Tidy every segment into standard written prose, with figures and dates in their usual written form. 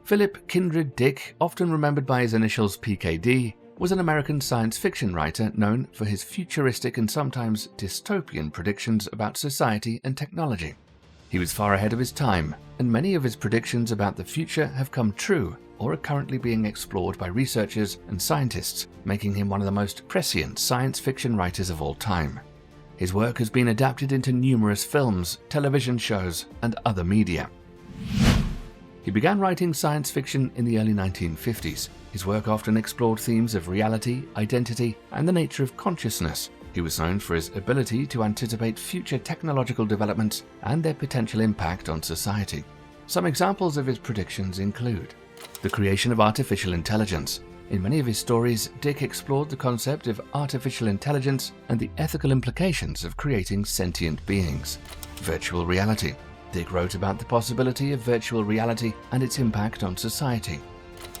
Philip Kindred Dick, often remembered by his initials PKD, was an American science fiction writer known for his futuristic and sometimes dystopian predictions about society and technology. He was far ahead of his time, and many of his predictions about the future have come true or are currently being explored by researchers and scientists, making him one of the most prescient science fiction writers of all time. His work has been adapted into numerous films, television shows, and other media. He began writing science fiction in the early 1950s. His work often explored themes of reality, identity, and the nature of consciousness. He was known for his ability to anticipate future technological developments and their potential impact on society. Some examples of his predictions include the creation of artificial intelligence. In many of his stories, Dick explored the concept of artificial intelligence and the ethical implications of creating sentient beings. Virtual reality. Dick wrote about the possibility of virtual reality and its impact on society.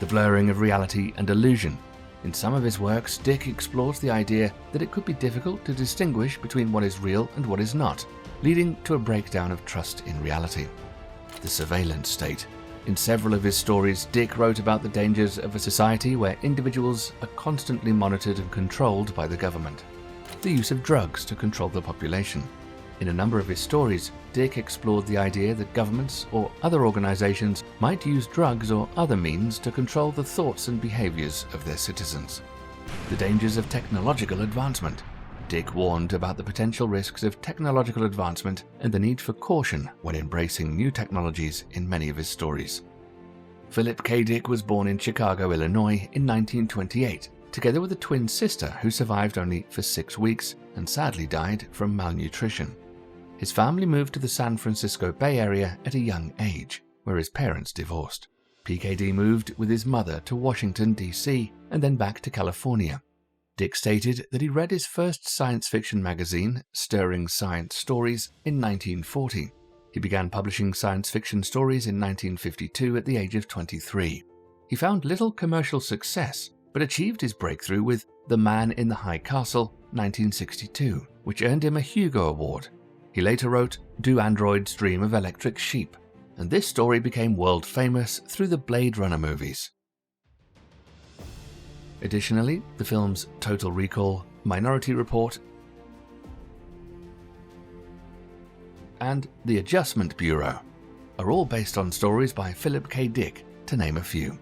The blurring of reality and illusion. In some of his works, Dick explores the idea that it could be difficult to distinguish between what is real and what is not, leading to a breakdown of trust in reality. The surveillance state. In several of his stories, Dick wrote about the dangers of a society where individuals are constantly monitored and controlled by the government. The use of drugs to control the population. In a number of his stories, Dick explored the idea that governments or other organizations might use drugs or other means to control the thoughts and behaviors of their citizens. The dangers of technological advancement. Dick warned about the potential risks of technological advancement and the need for caution when embracing new technologies in many of his stories. Philip K. Dick was born in Chicago, Illinois in 1928, together with a twin sister who survived only for 6 weeks and sadly died from malnutrition. His family moved to the San Francisco Bay Area at a young age, where his parents divorced. PKD moved with his mother to Washington, D.C., and then back to California. Dick stated that he read his first science fiction magazine, Stirring Science Stories, in 1940. He began publishing science fiction stories in 1952 at the age of 23. He found little commercial success, but achieved his breakthrough with The Man in the High Castle, 1962, which earned him a Hugo Award. He later wrote Do Androids Dream of Electric Sheep, and this story became world famous through the Blade Runner movies. Additionally, the films Total Recall, Minority Report, and The Adjustment Bureau are all based on stories by Philip K. Dick, to name a few.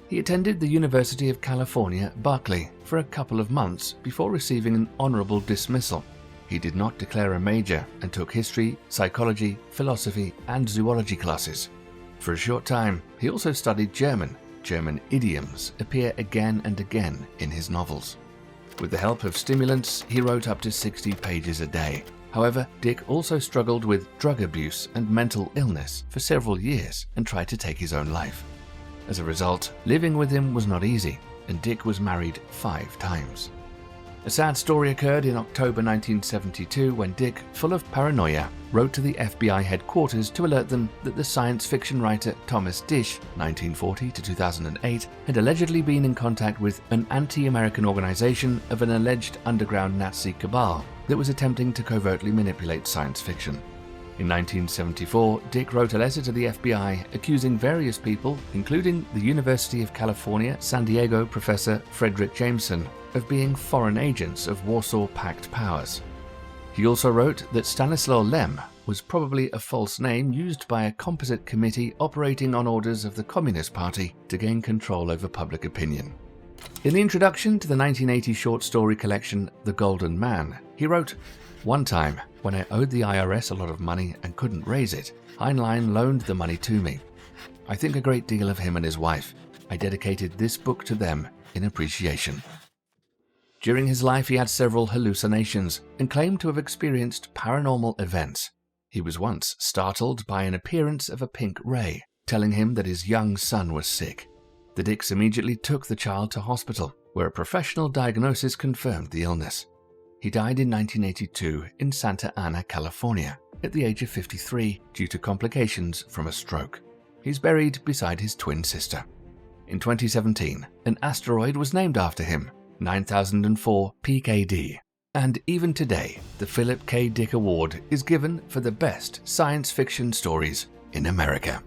He attended the University of California, Berkeley, for a couple of months before receiving an honorable dismissal. He did not declare a major and took history, psychology, philosophy, and zoology classes. For a short time, he also studied German. German idioms appear again and again in his novels. With the help of stimulants, he wrote up to 60 pages a day. However, Dick also struggled with drug abuse and mental illness for several years and tried to take his own life. As a result, living with him was not easy, and Dick was married 5 times. A sad story occurred in October 1972 when Dick, full of paranoia, wrote to the FBI headquarters to alert them that the science fiction writer Thomas Disch, 1940 to 2008, had allegedly been in contact with an anti-American organization of an alleged underground Nazi cabal that was attempting to covertly manipulate science fiction. In 1974, Dick wrote a letter to the FBI accusing various people, including the University of California, San Diego professor Frederick Jameson, of being foreign agents of Warsaw Pact powers. He also wrote that Stanislaw Lem was probably a false name used by a composite committee operating on orders of the Communist Party to gain control over public opinion. In the introduction to the 1980 short story collection The Golden Man, he wrote, "One time, when I owed the IRS a lot of money and couldn't raise it, Heinlein loaned the money to me. I think a great deal of him and his wife. I dedicated this book to them in appreciation." During his life, he had several hallucinations and claimed to have experienced paranormal events. He was once startled by an appearance of a pink ray, telling him that his young son was sick. The Dicks immediately took the child to hospital, where a professional diagnosis confirmed the illness. He died in 1982 in Santa Ana, California, at the age of 53 due to complications from a stroke. He's buried beside his twin sister. In 2017, an asteroid was named after him, 9004 PKD. And even today, the Philip K. Dick Award is given for the best science fiction stories in America.